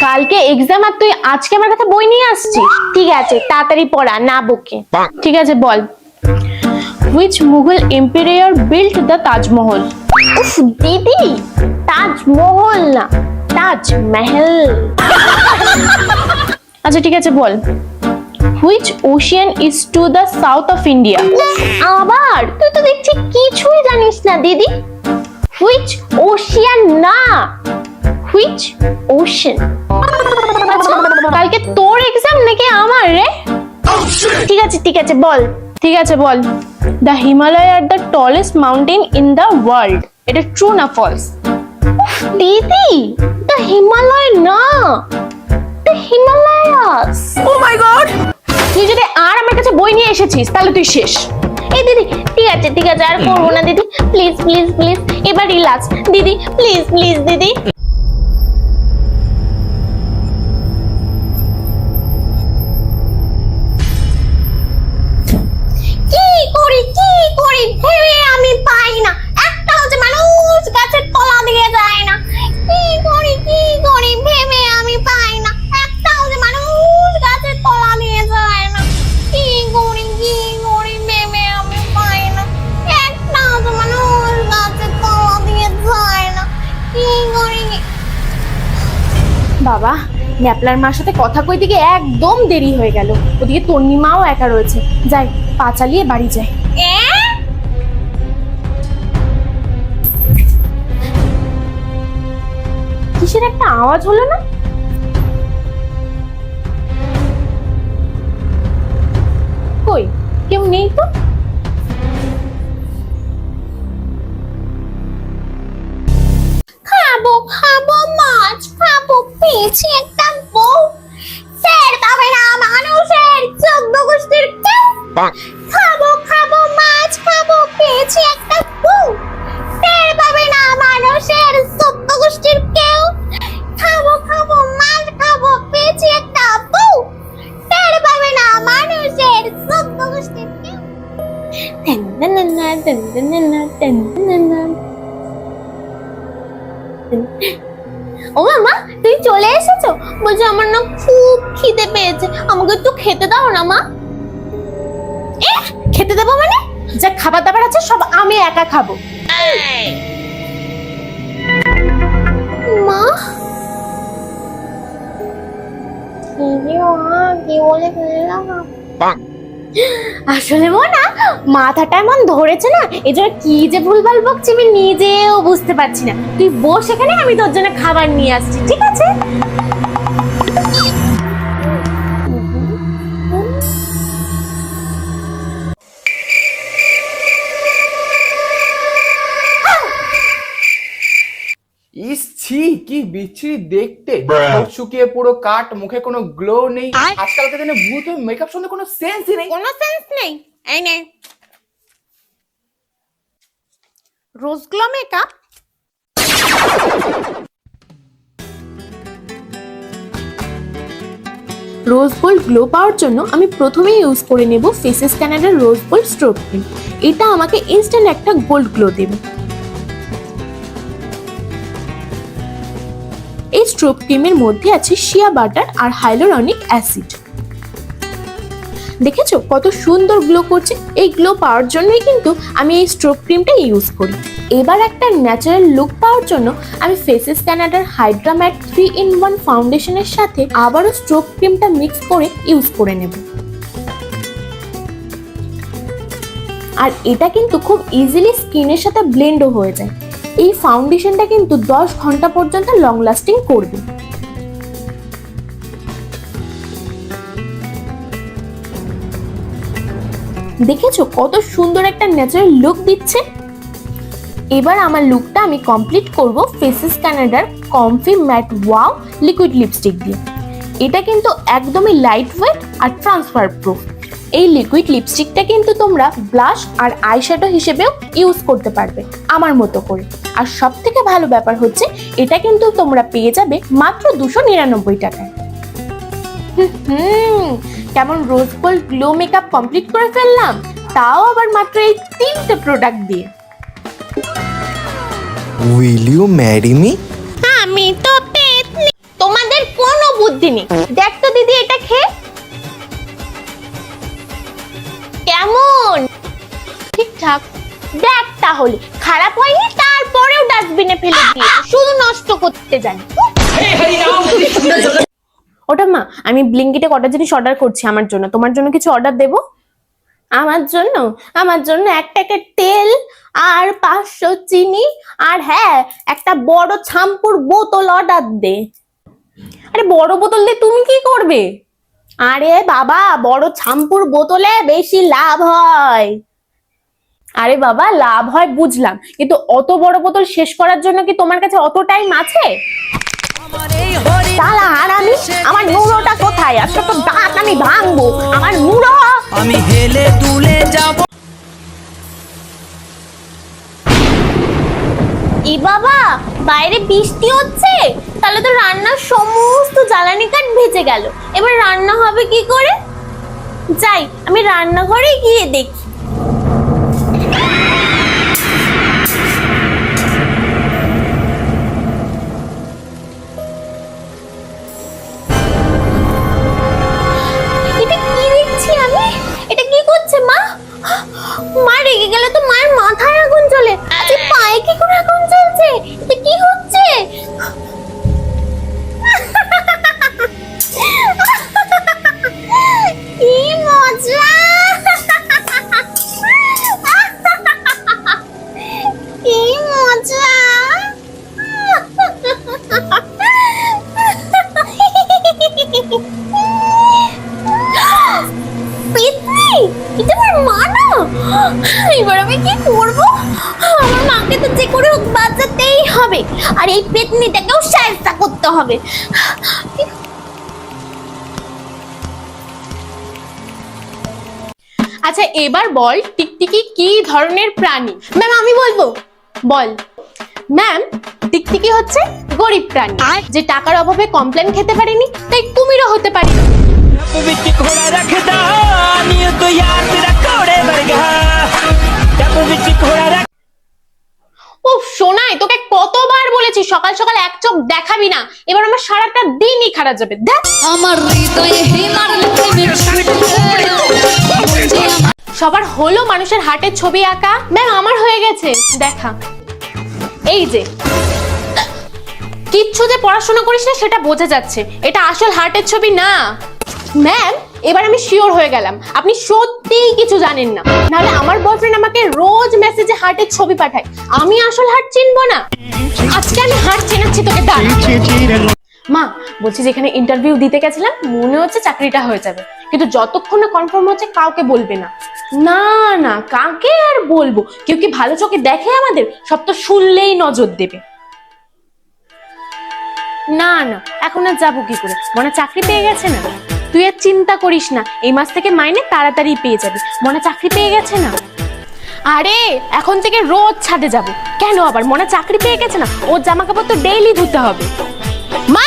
কালকে এক্সাম আর তুই আজকে আমার কাছে বই নিয়ে আসছিস? ঠিক আছে, তাড়াতাড়ি পড়া, না বকে। ঠিক আছে, বল। Which Mughal emperor built the Taj Mahal? উফ দিদি, তাজমহল না, তাজমহল। আচ্ছা ঠিক আছে, বল। Which ocean is to the south of India? আবার তুই তো দেখছি কিছুই জানিস না দিদি। Which ocean না, which ocean? কালকে তোর এক্সাম নাকি আমার রে? ঠিক আছে ঠিক আছে, বল। ঠিক আছে বল। The Himalaya are the tallest mountain in the world. এটা ট্রু না ফলস? দিদি, the Himalaya না, the Himalayas. Oh my god! তুই যদি আর আমার কাছে বই নিয়ে এসেছিস তাহলে তুই শেষ। এই দিদি, ঠিক আছে আর করবো না দিদি, প্লিজ প্লিজ প্লিজ, এবার রিল্যাক্স দিদি, প্লিজ প্লিজ দিদি। কি করি ভেবে আমি পাই না, একটাও যে মানুষ গাছের তলা দিয়ে যায় না। কি করি ভেবে আমি পাই না, একটাও যে মানুষ গাছের তলা দিয়ে যায় না। কি করি ভেবে আমি পাই না, একটাও যে মানুষ গাছের তলা দিয়ে যায় না। কি করি। বাবা, ন্যাপলার মার সাথে কথা কই দিকে একদম দেরি হয়ে গেল। ওদিকে তন্নিমাও একা রয়েছে, যাই পা চালিয়ে বাড়ি যাই। কিসের একটা আওয়াজ হলো না? কই, কেউ নেই তো। খাবো মাছ, খাবো পেয়েছি একটা বউ। স্যার পাবে না মানুষের 14 গোষ্ঠীর কেউ। খাবো মাছ, খাবো পেয়েছি একটা বউ। স্যার পাবে না মানুষের 14 গোষ্ঠীর কেউ। খাবো মাছ, খাবো পেয়েছি একটা বউ। স্যার পাবে না মানুষের 14 গোষ্ঠীর কেউ। ও মামা, তুই চলে এসেছো? বলছি আমার না খুব খিদে পেয়েছে, আমাকে একটু খেতে দাও না মা। খেতে দেবো মানে? যা খাবার দাবার আছে সব আমি একা খাবো। মা কি বলে ফেললাম। আসলে না মাথাটা এমন ধরেছে না, এজন্য কি যে ভুলভাল বকছি আমি নিজেও বুঝতে পারছি না। তুই বস এখানে, আমি তোর জন্য খাবার নিয়ে আসছি, ঠিক আছে? ইস ছি, কি বিচ্ছিরি দেখতে। মুখ শুকিয়ে পুরো কাট, মুখে কোনো গ্লো নেই। আজকালকার দিনে ভূত মেকআপ সঙ্গে কোনো সেন্সই নেই। কোনো সেন্স নেই। এই নে rose glow makeup. Rose gold glow পাওয়ার জন্য আমি প্রথমেই ইউজ করে নেব ফেসেস ক্যানাডার রোজ গোল্ড স্ট্রোব ক্রিম। এটা আমাকে ইনস্ট্যান্ট একটা গোল্ড গ্লো দেবে। এই স্ট্রোব ক্রিমের মধ্যে আছে শিয়া বাটার আর হাইলোরনিক অ্যাসিড। দেখেছো কত সুন্দর গ্লো করছে? এই গ্লো পাওয়ার জন্যই কিন্তু আমি এই স্ট্রোব ক্রিমটা ইউজ করি। এবার একটা ন্যাচারাল লুক পাওয়ার জন্য আমি ফেসেস ক্যানাডার হাইড্রা ম্যাট 3-in-1 ফাউন্ডেশনের সাথে আবারও স্ট্রোব ক্রিমটা মিক্স করে ইউজ করে নেব। আর এটা কিন্তু খুব ইজিলি স্কিনের সাথে ব্লেন্ডও হয়ে যায়। এই ফাউন্ডেশনটা কিন্তু 10 ঘন্টা পর্যন্ত লং লাস্টিং করবে। দেখেছো কত সুন্দর একটা ন্যাচারাল লুক দিচ্ছে? এবার আমার লুকটা আমি কমপ্লিট করব ফেসেস ক্যানাডার comfy matte wow liquid lipstick দিয়ে। এটা কিন্তু একদমই লাইট ওয়েট আর ট্রান্সফার প্রুফ। এই লিকুইড লিপস্টিকটা কিন্তু তোমরা ব্লাশ আর আইশ্যাডো হিসেবেও ইউজ করতে পারবে আমার মতো করে। আর সব থেকে ভালো ব্যাপার হচ্ছে এটা কিন্তু তোমরা পেয়ে যাবে মাত্র 299 টাকায়। কেমন রোজ গোল্ড গ্লো মেকআপ কমপ্লিট করে ফেললাম, তাও আবার মাত্র এই 3টে প্রোডাক্ট দিয়ে। Will you marry me? আমি তো পেতনি, তোমাদের কোনো কুট্টিনি। দেখ তো দিদি এটা খেয়ে কেমন, ঠিকঠাক? দেখ তাহলে খারাপ হয়নি, তারপরেও ডাস্টবিনে ফেলে দিয়ে শুধু নষ্ট করতে জানি। ওটা মা, আমি ব্লিঙ্কিটে কটা জিনিস অর্ডার করছি আমার জন্য, তোমার জন্য কিছু অর্ডার দেবো? আমার জন্য 1 প্যাকেট তেল আর 500 চিনি, আর হ্যাঁ একটা বড় শ্যাম্পুর বোতল অর্ডার দে। আরে বড় বোতল দিয়ে তুমি কি করবে? আরে বাবা, বড় শ্যাম্পুর বোতলে বেশি লাভ হয়। আরে বাবা, লাভ হয় বুঝলাম, কিন্তু অত বড় বোতল শেষ করার জন্য কি তোমার কাছে অত টাইম আছে? শালা হারামি, আমার নুরোটা কোথায়? আজকে তো দাঁত আমি ভাঙবো, আমার নুরো। আমি হেলে দুলে যাব। ই বাবা, বাইরে বৃষ্টি হচ্ছে, তাহলে তো রান্নার সমস্ত জ্বালানি কাঠ ভেজে গেল। এবার রান্না হবে কি করে? যাই আমি রান্নাঘরে গিয়ে দেখি। এটা কি দেখছি আমি? এটা কি করছে মা? মা রেগে গেলে তো মায়ের মাথায় আগুন জ্বলে। আচ্ছা পায়ে কি করে আগুন জ্বলছে? এটা কি হচ্ছে? কি মজা! কি মজা! পেতনি, এটা আমার মা না? এবার আমি কি করব? আমার মাকে তো যে করে হোক বাঁচাতেই হবে, আর এই পেতনিটাকেও সাহায্য করতে হবে। আচ্ছা এবার বল, টিকটিকি কি ধরনের প্রাণী? ম্যাম আমি বলবো। বল। ম্যাম, টিকটিকি হচ্ছে গরিব প্রাণী, যে টাকার অভাবে কমপ্লেন খেতে পারেনি, তাই কুমিরও হতে পারে। ਵਿੱਚ ਘੋੜਾ ਰੱਖਦਾ ਨੀ ਤੂੰ ਯਾਰ ਤੇਰਾ ਘੋੜੇ ਵਰਗਾ ਟੱਪ ਵਿੱਚ ਘੋੜਾ ਰੱਖ। ও সোনাই, তোকে কতবার বলেছি সকাল সকাল এক চোখ দেখাবি না, এবার আমার সারাটা দিনই খারাপ যাবে। দেখ আমার হৃদয়ে হিমার প্রেমের সবার হলো মানুষের হার্টের ছবি আঁকা। ম্যাম আমার হয়ে গেছে, দেখা। এই যে কিচ্ছু যে পড়াশোনা করিস না সেটা বোঝা যাচ্ছে, এটা আসল হার্টের ছবি না। ম্যাম এবার আমি শিওর হয়ে গেলাম আপনি সত্যিই কিছু জানেন না, নাহলে আমার বয়ফ্রেন্ড আমাকে রোজ মেসেজে হার্টের ছবি পাঠায়, আমি আসল হার্ট চিনবো না? আজকে আমি হার্ট চেনাচ্ছি তোকে। দাঁড়া মা, বলছি যেখানে ইন্টারভিউ দিতে গেছিলাম মনে হচ্ছে চাকরিটা হয়ে যাবে, কিন্তু যতক্ষণ না কনফার্ম হচ্ছে কাউকে বলবে না। না না, কাকে আর বলবো, কেউ কি ভালো চোখে দেখে আমাদের? সব তো শুনলেই নজর দেবে। না না, এখন আর যাবো কি করে, মনে চাকরি পেয়ে গেছে না। তুই আর চিন্তা করিস না, এই মাস থেকে মাইনে তাড়াতাড়ি পেয়ে যাবি, মনে চাকরি পেয়ে গেছে না। আরে এখন থেকে রোজ ছাদে যাব। কেন আবার? মনে চাকরি পেয়ে গেছে না, ওর জামা কাপড় তো ডেইলি ধুতে হবে। মা